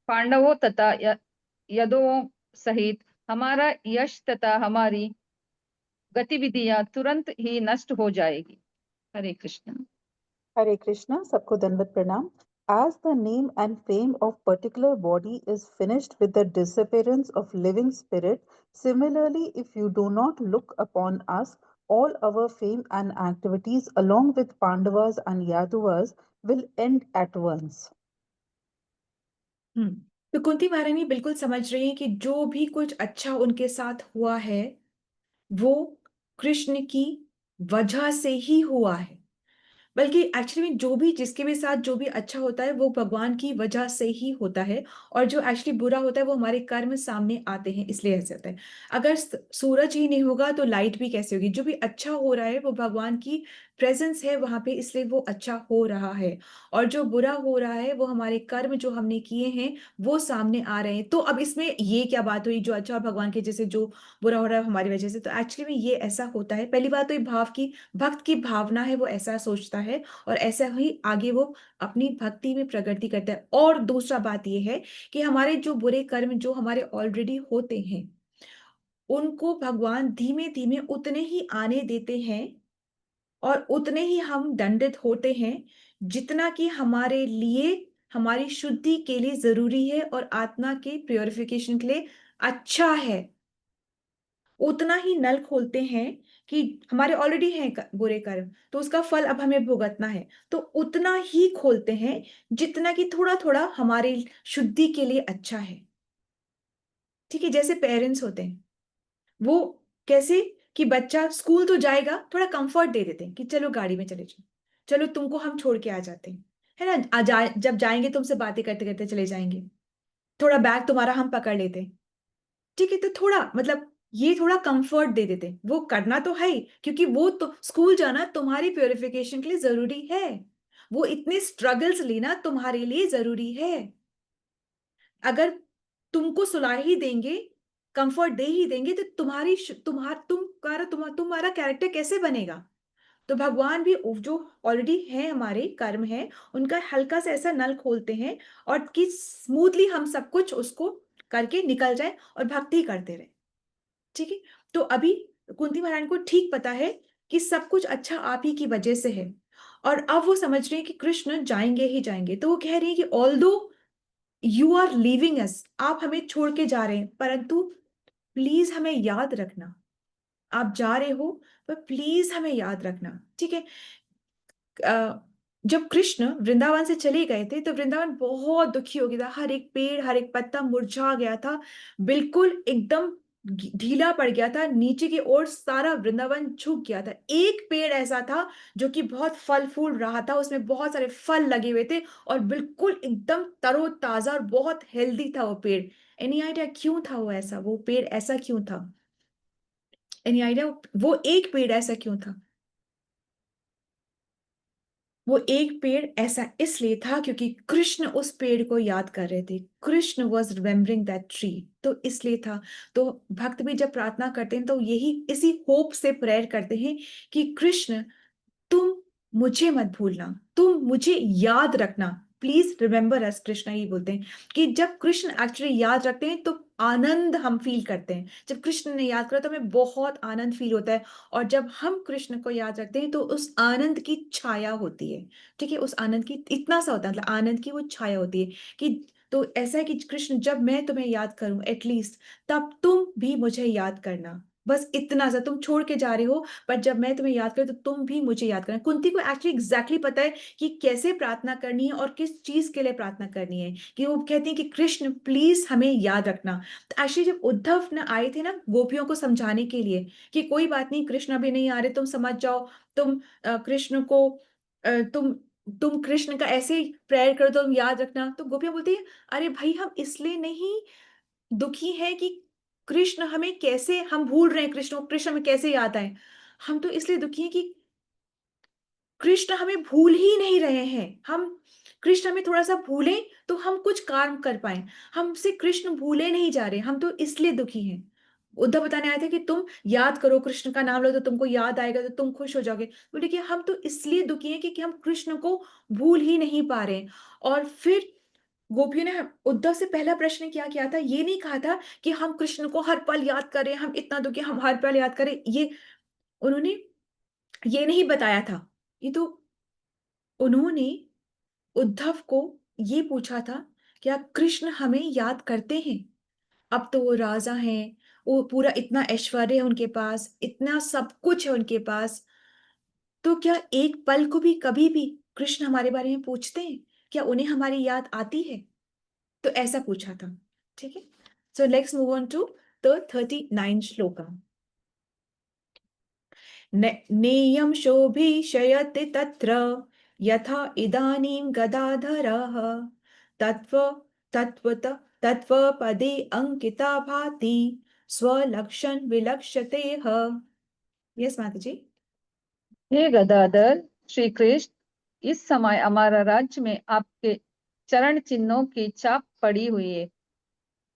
पांडवों तथा यदुओं सहित हमारा यश तथा हमारी गतिविधियां तुरंत ही नष्ट हो जाएगी। हरे कृष्णा। Hare Krishna, सबको दंडवत प्रणाम. As the name and fame of particular body is finished with the disappearance of living spirit, similarly, if you do not look upon us, all our fame and activities along with Pandavas and Yadavas will end at once. तो कुंती महारानी बिल्कुल समझ रही है कि जो भी कुछ अच्छा उनके साथ हुआ है वो कृष्ण की वजह से ही हुआ है, बल्कि एक्चुअली में जो भी जिसके भी साथ जो भी अच्छा होता है वो भगवान की वजह से ही होता है, और जो एक्चुअली बुरा होता है वो हमारे कर्म सामने आते हैं, इसलिए ऐसे होता है। अगर सूरज ही नहीं होगा तो लाइट भी कैसे होगी, जो भी अच्छा हो रहा है वो भगवान की प्रेजेंस है वहां पे, इसलिए वो अच्छा हो रहा है। और जो बुरा हो रहा है वो हमारे कर्म जो हमने किए हैं वो सामने आ रहे हैं। तो अब इसमें ये क्या बात हुई, जो अच्छा और भगवान के जैसे जो बुरा हो रहा है हमारी वजह से, तो एक्चुअली में ये ऐसा होता है। पहली बात तो ये भाव की, भक्त की भावना है, वो ऐसा सोचता है और ऐसा ही आगे वो अपनी भक्ति में प्रगति करता है। और दूसरा बात ये है कि हमारे जो बुरे कर्म जो हमारे ऑलरेडी होते हैं उनको भगवान धीमे धीमे उतने ही आने देते हैं और उतने ही हम दंडित होते हैं जितना कि हमारे लिए, हमारी शुद्धि के लिए जरूरी है और आत्मा के प्योरिफिकेशन के लिए अच्छा है। उतना ही नल खोलते हैं कि हमारे ऑलरेडी हैं बुरे कर्म, तो उसका फल अब हमें भुगतना है, तो उतना ही खोलते हैं जितना कि थोड़ा थोड़ा हमारे शुद्धि के लिए अच्छा है। ठीक है, जैसे पेरेंट्स होते हैं, वो कैसे कि बच्चा स्कूल तो जाएगा, थोड़ा कंफर्ट दे देते हैं कि चलो गाड़ी में चले जाओ, चलो तुमको हम छोड़ के आ जाते हैं, है ना, जब जाएंगे तुमसे बातें करते करते चले जाएंगे, थोड़ा बैग तुम्हारा हम पकड़ लेते हैं। ठीक है, तो थोड़ा मतलब ये थोड़ा कंफर्ट दे देते हैं। वो करना तो है ही, क्योंकि वो तो स्कूल जाना तुम्हारी प्योरिफिकेशन के लिए जरूरी है, वो इतने स्ट्रगल्स लेना तुम्हारे लिए जरूरी है। अगर तुमको सुला ही देंगे, कंफर्ट दे ही देंगे, तो तुम्हारा कैरेक्टर कैसे बनेगा। तो भगवान भी जो ऑलरेडी है हमारे कर्म है उनका हल्का सा ऐसा नल खोलते हैं और कि स्मूथली हम सब कुछ उसको करके निकल जाए और भक्ति करते रहे। ठीक है, तो अभी कुंती महारानी को ठीक पता है कि सब कुछ अच्छा आप ही की वजह से है, और अब वो समझ रहे हैं कि कृष्ण जाएंगे ही जाएंगे। तो वो कह रही है कि ऑल दो यू आर लीविंग अस, आप हमें छोड़ के जा रहे हैं, परंतु प्लीज हमें याद रखना, आप जा रहे हो पर प्लीज हमें याद रखना। ठीक है, जब कृष्ण वृंदावन से चले गए थे तो वृंदावन बहुत दुखी हो गया था, हर एक पेड़ हर एक पत्ता मुरझा गया था, बिल्कुल एकदम ढीला पड़ गया था, नीचे की ओर सारा वृंदावन झुक गया था। एक पेड़ ऐसा था जो कि बहुत फल फूल रहा था, उसमें बहुत सारे फल लगे हुए थे और बिल्कुल एकदम तरोताजा और बहुत हेल्दी था वो पेड़। एनी आइडिया क्यों था वो ऐसा, वो पेड़ ऐसा क्यों था? एनी आइडिया वो एक पेड़ ऐसा क्यों था? वो एक पेड़ ऐसा इसलिए था क्योंकि कृष्ण उस पेड़ को याद कर रहे थे, Krishna was remembering that tree, तो इसलिए था। तो भक्त भी जब प्रार्थना करते हैं तो यही इसी होप से प्रेयर करते हैं कि कृष्ण तुम मुझे मत भूलना, तुम मुझे याद रखना, प्लीज रिमेम्बर अस। कृष्ण ही बोलते हैं कि जब कृष्ण एक्चुअली याद रखते हैं तो आनंद हम फील करते हैं, जब कृष्ण ने याद करा तो हमें बहुत आनंद फील होता है, और जब हम कृष्ण को याद रखते हैं तो उस आनंद की छाया होती है। ठीक है, उस आनंद की इतना सा होता है, मतलब आनंद की वो छाया होती है कि, तो ऐसा है कि कृष्ण जब मैं तुम्हें याद करूं एटलीस्ट, तब तुम भी मुझे याद करना, बस इतना सा, तुम छोड़ के जा रहे हो पर जब मैं तुम्हें याद करूं तो तुम भी मुझे याद करना। कुंती को एक्चुअली एग्जैक्टली पता है कि कैसे प्रार्थना करनी है और किस चीज के लिए प्रार्थना करनी है, कि वो कहती है कि कृष्ण प्लीज हमें याद रखना। तो एक्चुअली जब उद्धव न आए थे ना गोपियों को समझाने के लिए कि कोई बात नहीं, कृष्ण अभी नहीं आ रहे, तुम समझ जाओ, तुम कृष्ण को तुम कृष्ण का ऐसे ही प्रेयर करो तो तुम याद रखना। तो गोपियां बोलती है अरे भाई, हम इसलिए नहीं दुखी है कि कृष्ण हमें कैसे, हम भूल रहे हैं कृष्ण को, कृष्ण हमें कैसे याद आए, हम तो इसलिए दुखी हैं कि कृष्ण हमें भूल ही नहीं रहे हैं। हम कृष्ण हमें थोड़ा सा भूलें तो हम कुछ काम कर पाए, हमसे कृष्ण भूले नहीं जा रहे, हम तो इसलिए दुखी हैं। उद्धव बताने आए थे कि तुम याद करो, कृष्ण का नाम लो तो तुमको याद आएगा, तो तुम खुश हो जाओगे। बोले कि हम तो इसलिए दुखी हैं कि हम कृष्ण को भूल ही नहीं पा रहे हैं। और फिर गोपियों ने उद्धव से पहला प्रश्न क्या किया था, ये नहीं कहा था कि हम कृष्ण को हर पल याद करें, हम इतना दुखी हम हर पल याद करें, ये उन्होंने ये नहीं बताया था। ये तो उन्होंने उद्धव को ये पूछा था, क्या कृष्ण हमें याद करते हैं? अब तो वो राजा हैं, वो पूरा इतना ऐश्वर्य है उनके पास, इतना सब कुछ है उनके पास, तो क्या एक पल को भी कभी भी कृष्ण हमारे बारे में पूछते हैं? क्या उन्हें हमारी याद आती है? तो ऐसा पूछा था। ठीक है, so let's move on to the 39 shloka. नेयं शोभिशयते तत्र यथा इदानीं गदाधरः तत्व तत्वत तत्वपदे अंकिता भाति स्वलक्षण विलक्षते ह। यस माता जी। हे गदाधर श्री कृष्ण, इस समय हमारा राज्य में आपके चरण चिन्हों की छाप पड़ी हुई है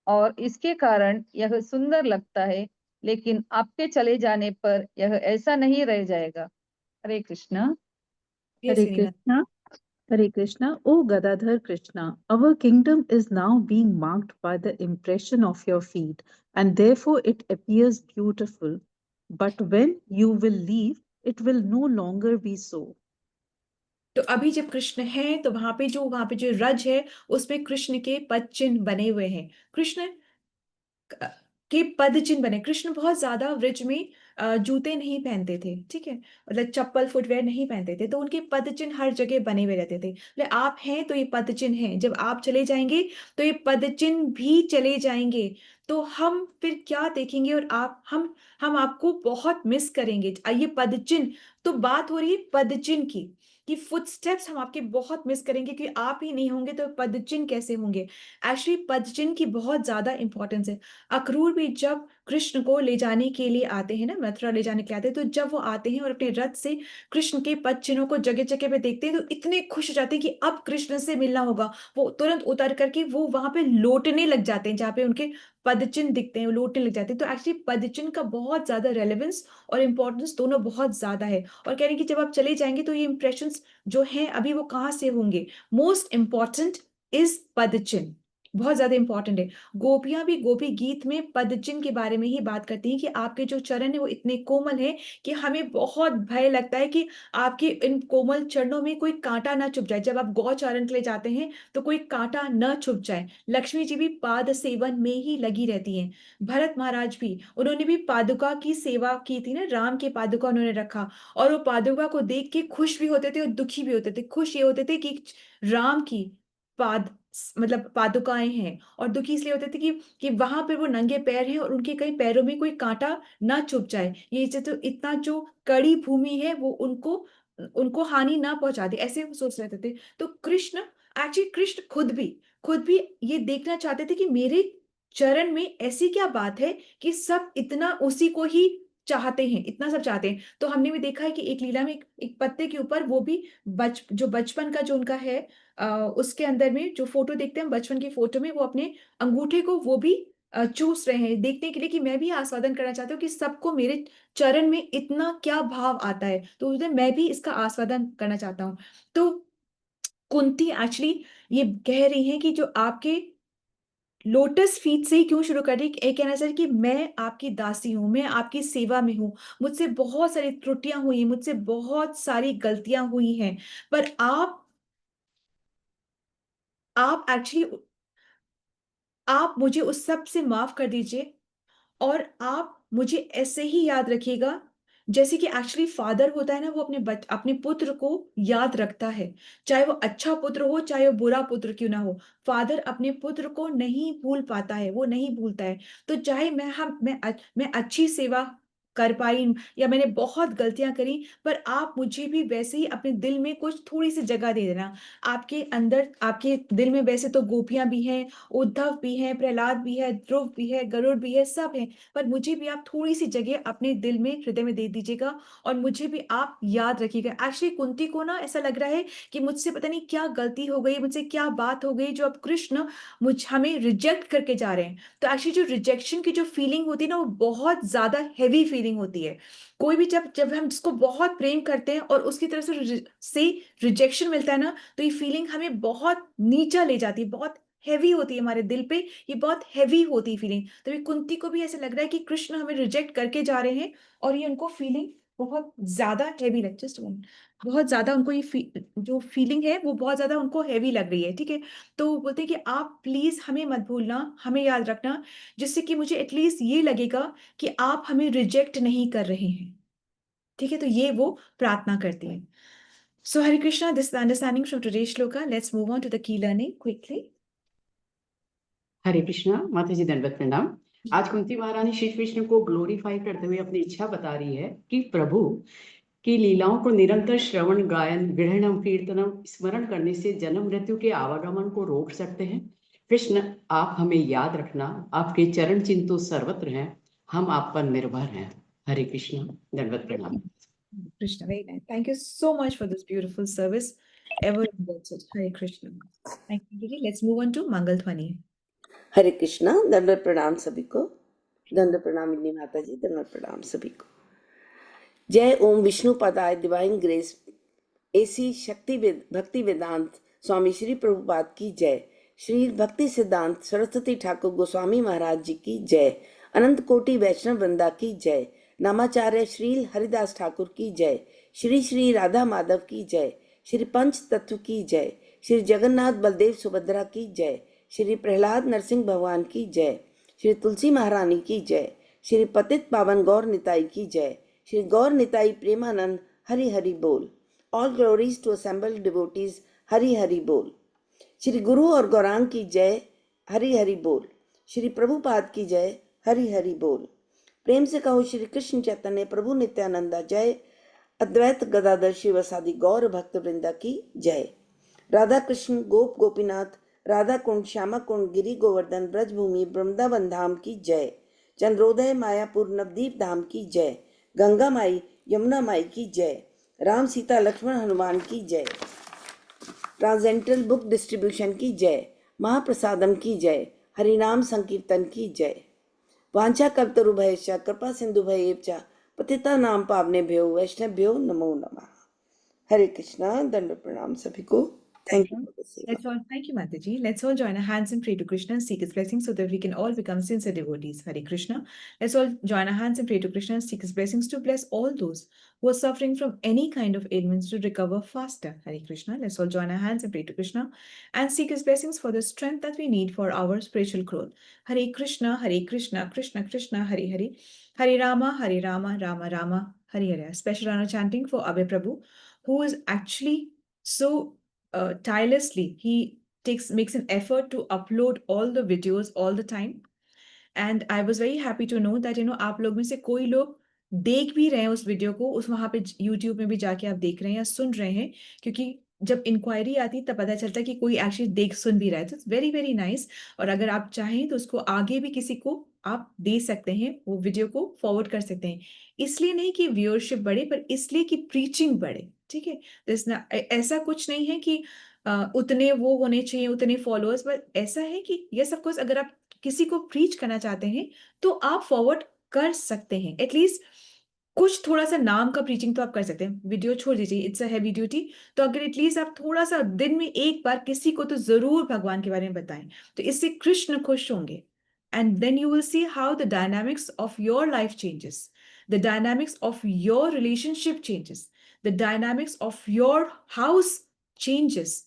और इसके कारण यह सुंदर लगता है, लेकिन आपके चले जाने पर यह ऐसा नहीं रह जाएगा। हरे Krishna. Yes, Hare Vinita. Krishna. Hare Krishna. O Gadadhar Krishna, our kingdom is now being marked by the impression of your feet, and therefore it appears beautiful. But when you will leave, it will no longer be so. तो अभी जब कृष्ण है तो वहां पे जो रज है उसमें कृष्ण के पद चिन्ह बने हुए हैं। कृष्ण के पद चिन्ह बने। कृष्ण बहुत ज्यादा व्रज में जूते नहीं पहनते थे, ठीक है, मतलब चप्पल फुटवेयर नहीं पहनते थे, तो उनके पद चिन्ह हर जगह बने हुए रहते थे। मतलब आप हैं तो ये पद चिन्ह हैं, जब आप चले जाएंगे तो ये पद चिन्ह भी चले जाएंगे। तो हम फिर क्या देखेंगे, और आप हम आपको बहुत मिस करेंगे। ये पद चिन्ह, तो बात हो रही है पद चिन्ह की, कि फुटस्टेप्स हम आपके बहुत मिस करेंगे, कि आप ही नहीं होंगे तो पद चिन्ह कैसे होंगे। एक्चुअली पद चिन्ह की बहुत ज्यादा इंपॉर्टेंस है। अक्रूर भी जब कृष्ण को ले जाने के लिए आते हैं ना, मथुरा ले जाने के लिए आते हैं, तो जब वो आते हैं और अपने रथ से कृष्ण के पद चिन्हों को जगह जगह पे देखते हैं, तो इतने खुश हो जाते हैं कि अब कृष्ण से मिलना होगा। वो तुरंत उतर करके वो वहां पे लौटने लग जाते हैं, जहाँ पे उनके पद चिन्ह दिखते हैं, वो लौटने लग जाते हैं। तो एक्चुअली पद चिन्ह का बहुत ज्यादा रेलेवेंस और इंपॉर्टेंस दोनों बहुत ज्यादा है। और कह रहे हैं कि जब आप चले जाएंगे तो ये इंप्रेशन जो हैं अभी वो कहाँ से होंगे। मोस्ट इंपॉर्टेंट इज पद चिन्ह, बहुत ज्यादा इंपॉर्टेंट है। गोपियां भी गोपी गीत में पद चिन्ह के बारे में ही बात करती हैं, कि आपके जो चरण है वो इतने कोमल है कि हमें बहुत भय लगता है कि आपके इन कोमल चरणों में कोई कांटा ना चुभ जाए। जब आप गौचारण के लिए जाते हैं तो कोई कांटा न चुभ जाए। लक्ष्मी जी भी पाद सेवन में ही लगी रहती हैं। भरत महाराज भी, उन्होंने भी पादुका की सेवा की थी ना, राम के पादुका उन्होंने रखा, और वो पादुका को देख के खुश भी होते थे और दुखी भी होते थे। खुश ये होते थे कि राम की पाद मतलब पादुकाएं हैं, और दुखी इसलिए होते थे कि वहां पर वो नंगे पैर हैं और उनके कई पैरों में कोई कांटा ना चुभ जाए, ये जो इतना जो कड़ी भूमि है वो उनको उनको हानि ना पहुंचा दे, ऐसे वो सोच रहे थे। तो कृष्ण, एक्चुअली कृष्ण खुद भी ये देखना चाहते थे कि मेरे चरण में ऐसी क्या बात है कि सब इतना उसी को ही चाहते हैं, इतना सब चाहते हैं। तो हमने भी देखा है कि एक लीला में एक पत्ते के ऊपर वो भी जो बचपन का जो उनका है, उसके अंदर में जो फोटो देखते हैं हम बचपन की फोटो में, वो अपने अंगूठे को वो भी चूस रहे हैं, देखने के लिए कि मैं भी आस्वादन करना चाहता हूँ कि सबको मेरे चरण में इतना क्या भाव आता है, तो उसने मैं भी इसका आस्वादन करना चाहता हूँ। तो कुंती एक्चुअली ये कह रही हैं कि जो आपके लोटस फीट से ही क्यों शुरू कर रही, एक कहना चाहिए कि मैं आपकी दासी हूँ, मैं आपकी सेवा में हूँ, मुझसे बहुत सारी त्रुटियां हुई, मुझसे बहुत सारी गलतियां हुई हैं, पर आप एक्चुअली आप मुझे उस सब से माफ कर दीजिए, और आप मुझे ऐसे ही याद रखिएगा जैसे कि एक्चुअली फादर होता है ना, वो अपने पुत्र को याद रखता है, चाहे वो अच्छा पुत्र हो चाहे वो बुरा पुत्र क्यों ना हो। फादर अपने पुत्र को नहीं भूल पाता है, वो नहीं भूलता है। तो चाहे मैं अच्छी सेवा कर पाई या मैंने बहुत गलतियां करी, पर आप मुझे भी वैसे ही अपने दिल में कुछ थोड़ी सी जगह दे देना। आपके अंदर आपके दिल में वैसे तो गोपियां भी हैं, उद्धव भी हैं, प्रहलाद भी है, ध्रुव भी है, गरुड़ भी है, सब हैं, पर मुझे भी आप थोड़ी सी जगह अपने दिल में हृदय में दे दीजिएगा, और मुझे भी आप याद रखिएगा। एक्चुअली कुंती को ना ऐसा लग रहा है कि मुझसे पता नहीं क्या गलती हो गई, मुझसे क्या बात हो गई जो अब कृष्ण मुझ हमें रिजेक्ट करके जा रहे हैं। तो एक्चुअली जो रिजेक्शन की जो फीलिंग होती है ना, वो बहुत ज्यादा हैवी फीलिंग होती है। कोई भी जब जब हम जिसको बहुत प्रेम करते हैं और उसकी तरफ से रिजेक्शन मिलता है ना, तो ये फीलिंग हमें बहुत नीचा ले जाती है, बहुत हैवी होती है हमारे दिल पे, ये बहुत हैवी होती है फीलिंग। तो ये कुंती को भी ऐसे लग रहा है कि कृष्ण हमें रिजेक्ट करके जा रहे हैं, और ये उनको फीलिंग बहुत ज्यादा हैवी लग, जस्ट बहुत ज्यादा उनको जो फीलिंग है वो बहुत ज्यादा उनको हैवी लग रही है, ठीक है। तो वो बोलते हैं कि आप प्लीज हमें मत भूलना, हमें याद रखना, जिससे कि मुझे एटलीस्ट ये लगेगा कि आप हमें रिजेक्ट नहीं कर रहे हैं, ठीक है। तो ये वो प्रार्थना करती है। So Hare Krishna, this is understanding from today's shloka. Let's move on to the key learning quickly. Hare Krishna. माता जी दंडवत प्रणाम। आज कुंती महारानी श्री कृष्ण को ग्लोरीफाई करते हुए अपनी इच्छा बता रही है कि प्रभु की लीलाओं को निरंतर श्रवण, गायन, गृहणम, कीर्तनम, स्मरण करने से जन्म मृत्यु के आवागमन को रोक सकते हैं। कृष्ण, आप हमें याद रखना, आपके चरण चिन्ह तो सर्वत्र हैं, हम आप पर निर्भर हैं। हरे कृष्ण, दंडवत प्रणाम। Krishna, very nice. Thank you so much for this beautiful service. Ever indulgent. Hare Krishna. Thank you, Giri. Let's move on to Mangal Dhwani. हरे कृष्णा। दंडवत प्रणाम सभी को। दंडवत प्रणाम इंदी माता जी। दंडवत प्रणाम सभी को। जय ओम विष्णु पदाय डिवाइन ग्रेस एसी शक्ति भक्ति वेदांत स्वामी श्री प्रभुपाद की जय। श्री भक्ति सिद्धांत सरस्वती ठाकुर गोस्वामी महाराज जी की जय। अनंत कोटि वैष्णव वृंदा की जय। नामाचार्य श्री हरिदास ठाकुर की जय। श्री श्री राधा माधव की जय। श्री पंच तत्व की जय। श्री जगन्नाथ बलदेव सुभद्रा की जय। श्री प्रहलाद नरसिंह भगवान की जय। श्री तुलसी महारानी की जय। श्री पतित पावन गौर निताई की जय। श्री गौर निताई प्रेमानंद हरि हरि बोल। All glories to assembled devotees Hari Hari बोल। श्री गुरु और गौरांग की जय हरि हरि बोल। श्री प्रभुपाद की जय हरि हरि बोल। प्रेम से कहो श्री कृष्ण चैतन्य प्रभु नित्यानंदा जय। अद्वैत गदाधर शिवसादि गौर भक्त वृंदा की जय। राधा कृष्ण गोप गोपीनाथ राधा कुंड श्यामा कुंड गिरी गोवर्धन ब्रजभूमि वृंदावन धाम की जय। चंद्रोदय मायापुर नवदीप धाम की जय। गंगा माई यमुना माई की जय। राम सीता लक्ष्मण हनुमान की जय। ट्रांसेंडेंटल बुक डिस्ट्रीब्यूशन की जय। महाप्रसादम की जय। हरिनाम संकीर्तन की जय। वांछा कल्पतरुभ्यश्च कृपा सिंधुभ्येव च पतिता नाम पावनेभ्यो वैष्णवभ्यो नमो नमः। हरे कृष्णा। दंड प्रणाम सभी को। Thank you for the seva. Let's all thank you, Mataji. Let's all join our hands and pray to Krishna and seek his blessings so that we can all become sincere devotees. Hare Krishna. Let's all join our hands and pray to Krishna and seek his blessings to bless all those who are suffering from any kind of ailments to recover faster. Hare Krishna. Let's all join our hands and pray to Krishna and seek his blessings for the strength that we need for our spiritual growth. Hare Krishna, Krishna Krishna, Hare Hare, Hare Rama, Rama Rama, Hare Hare. Special honor chanting for Abhay Prabhu, who is actually so tirelessly. He makes an effort to upload all the videos all the time, and I was very happy to know that आप लोग में से कोई लोग देख भी रहे हैं उस वीडियो को, उस वहां पे YouTube में भी जाके आप देख रहे हैं या सुन रहे हैं, क्योंकि जब इंक्वायरी आती तब पता चलता है कि कोई एक्चुअली देख सुन भी रहा है। तो इट्स वेरी वेरी नाइस। और अगर आप चाहें तो उसको आगे भी किसी को आप दे सकते हैं, वो वीडियो को फॉरवर्ड कर सकते हैं। इसलिए नहीं कि व्यूअरशिप बढ़े, पर इसलिए कि प्रीचिंग बढ़े। ठीक है, ऐसा कुछ नहीं है कि उतने वो होने चाहिए, उतने फॉलोअर्स, पर ऐसा है कि ये सब कुछ अगर आप किसी को प्रीच करना चाहते हैं तो आप फॉरवर्ड कर सकते हैं। एटलीस्ट कुछ थोड़ा सा नाम का प्रीचिंग तो आप कर सकते हैं। वीडियो छोड़ दीजिए, इट्स अ हैवी ड्यूटी। तो अगर एटलीस्ट आप थोड़ा सा दिन में एक बार किसी को तो जरूर भगवान के बारे में बताएं, तो इससे कृष्ण खुश होंगे। And then you will see how the dynamics of your life changes, the dynamics of your relationship changes, the dynamics of your house changes.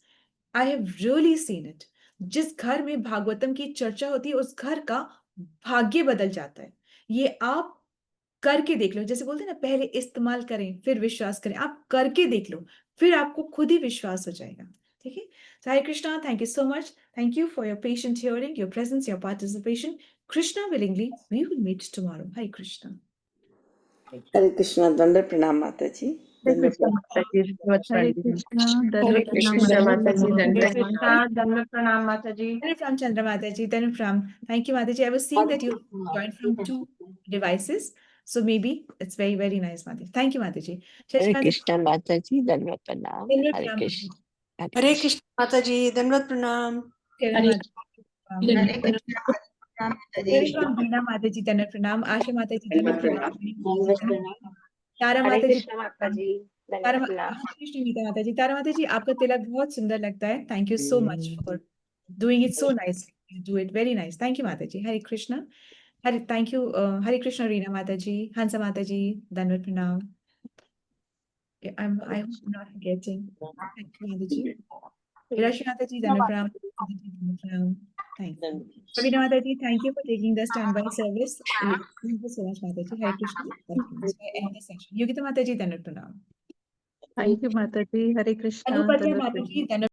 I have really seen it. जिस घर में भागवतम की चर्चा होती है उस घर का भाग्य बदल जाता है। ये आप करके देख लो। जैसे बोलते हैं ना, पहले इस्तेमाल करें फिर विश्वास करें। आप करके देख लो, फिर आपको खुद ही विश्वास हो जाएगा। ठीक है। Hare Krishna, thank you so much. Thank you for your patient hearing, your presence, your participation. Krishna willingly we will meet tomorrow. Hare Krishna. Hare Krishna. दंड प्रणाम माता जी। हरे दंड कृष्ण माता जी। धन्यवाद Hare प्रणाम। Krishna, हरे Dandavat कृष्ण Pranam माता जी। Mataji. दंडवत Krishna, प्रणाम। दंड प्रणाम माता जी। from Chandra Mataji, then from. Thank you, Mataji. I was seeing that you joined from 2 devices. So maybe it's very, very nice, Mataji. Thank you, Mataji. Hare Shashikant, Krishna माता जी। दंडवत प्रणाम। then Hare from Krishna. Hare Hare Krishna. Krishna माता जी। दंडवत प्रणाम। Kiran Hare Mataji, from Hare Krishna then from Veena Mataji, then from Asha Mataji, then from दंडवत प्रणाम। Tara हरे Mataji, कृष्ण माता जी। Tara दंडवत प्रणाम। Krishna Meeta Mataji, Tara Mataji, आपका तिलक बहुत सुंदर लगता है। Thank you so much for doing it so nicely. You do it very nice. Thank you, Mataji. Hare Krishna. Thank you, Hare Krishna, Reena Mataji, Hansa Mataji, Danvat Pranam. I hope I'm not forgetting. Thank you, Mataji. Hirashi Mataji, Danvat Pranam. Danvat Pranam. Thank you. Ravina Mataji, thank you for taking the standby service. Thank you so much, Mataji. Hare Krishna. I end the session. Yogita Mataji, Danvat Pranam. Thank you, Mataji. Hare Krishna, Anupatya Dandavat Mataji, Pranam. Danvat